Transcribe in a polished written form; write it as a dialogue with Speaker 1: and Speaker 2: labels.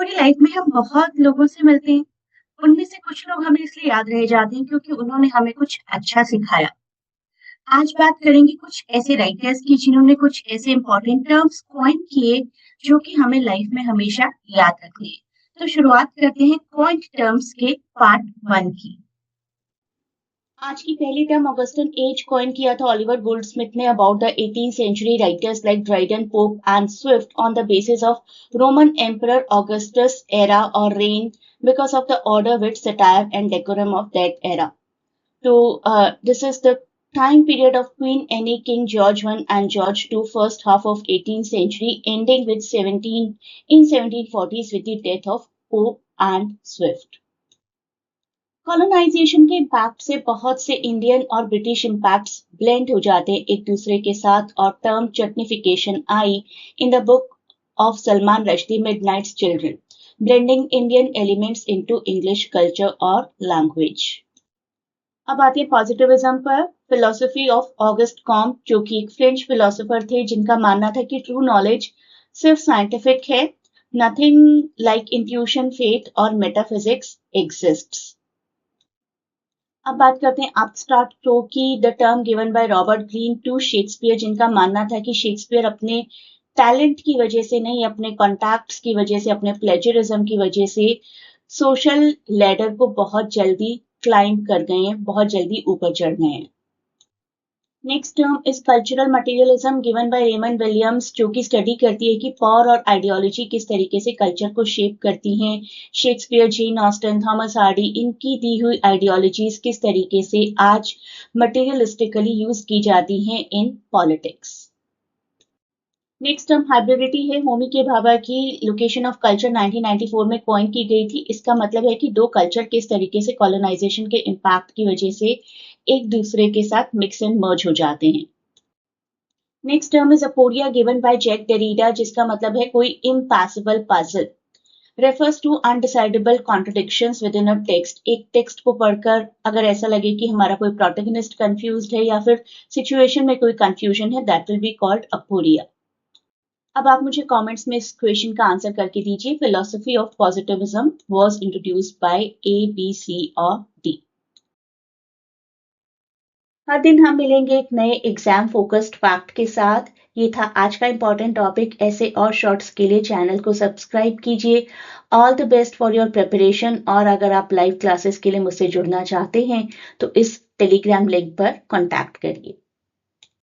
Speaker 1: पूरी लाइफ में हम बहुत लोगों से मिलते हैं। उनमें से कुछ लोग हमें इसलिए याद रह जाते हैं क्योंकि उन्होंने हमें कुछ अच्छा सिखाया। आज बात करेंगे कुछ ऐसे राइटर्स की जिन्होंने कुछ ऐसे इंपॉर्टेंट टर्म्स कॉइन किए जो कि हमें लाइफ में हमेशा याद रखने हैं। तो शुरुआत करते हैं कॉइन टर्म्स के पार्ट 1 की।
Speaker 2: आज की पहली टर्म ऑगस्टन एज कॉइन किया था ऑलिवर गोल्डस्मिथ ने about the 18th century writers like Dryden, Pope and Swift on the basis of Roman emperor Augustus era और reign because of the order with satire and decorum of that era. So this is the time period of Queen Anne, King George I and George II, first half of 18th century, ending with 1740s with the death of Pope and Swift. Colonisation के impact से बहुत से Indian और British impacts blend हो जाते हैं एक दूसरे के साथ और टर्म चटनिफिकेशन आई in the book of Salman Rushdie midnight's children, blending Indian elements into English culture और लैंग्वेज। अब आते हैं पॉजिटिविज्म पर। फिलोसफी ऑफ ऑगस्ट कॉम्ट, जो कि एक फ्रेंच फिलोसोफर थे जिनका मानना था कि ट्रू नॉलेज सिर्फ साइंटिफिक है, नथिंग लाइक इंट्यूशन, फेथ और मेटाफिजिक्स एग्जिस्ट्स। अब बात करते हैं अपस्टार्ट क्रो की, the term given by Robert Greene to Shakespeare, जिनका मानना था कि शेक्सपियर अपने टैलेंट की वजह से नहीं, अपने कॉन्टैक्ट्स की वजह से, अपने प्लेजरिज्म की वजह से सोशल लैडर को बहुत जल्दी क्लाइंब कर गए हैं, बहुत जल्दी ऊपर चढ़ गए हैं। Next term is cultural materialism given by Raymond Williams, जो कि स्टडी करती है कि पावर और आइडियोलॉजी किस तरीके से कल्चर को शेप करती हैं। Shakespeare, Jane Austen, Thomas Hardy, इनकी दी हुई आइडियोलॉजीज किस तरीके से आज मटेरियलिस्टिकली यूज की जाती हैं in politics. Next term hybridity है। होमी के भाभा की लोकेशन ऑफ कल्चर 1994 में कॉइन की गई थी। इसका मतलब है कि दो कल्चर किस तरीके से कॉलोनाइजेशन के इम्पैक्ट की वजह से एक दूसरे के साथ मिक्स एंड मर्ज हो जाते हैं। Next term is aporia given by Jacques Derrida, जिसका मतलब है कोई impossible puzzle, refers to undecidable contradictions within a text. एक टेक्स्ट को पढ़कर अगर ऐसा लगे कि हमारा कोई प्रोटैगनिस्ट कंफ्यूज्ड है या फिर सिचुएशन में कोई कंफ्यूजन है, दैट विल बी कॉल्ड अपोडिया। अब आप मुझे कमेंट्स में इस क्वेश्चन का आंसर करके दीजिए। Philosophy of positivism was introduced by A, B, C और डी। हर दिन हम मिलेंगे एक नए एग्जाम फोकस्ड फैक्ट के साथ। ये था आज का इंपॉर्टेंट टॉपिक। ऐसे और शॉर्ट्स के लिए चैनल को सब्सक्राइब कीजिए। All the best for your preparation. और अगर आप लाइव क्लासेस के लिए मुझसे जुड़ना चाहते हैं तो इस टेलीग्राम लिंक पर कॉन्टैक्ट करिए।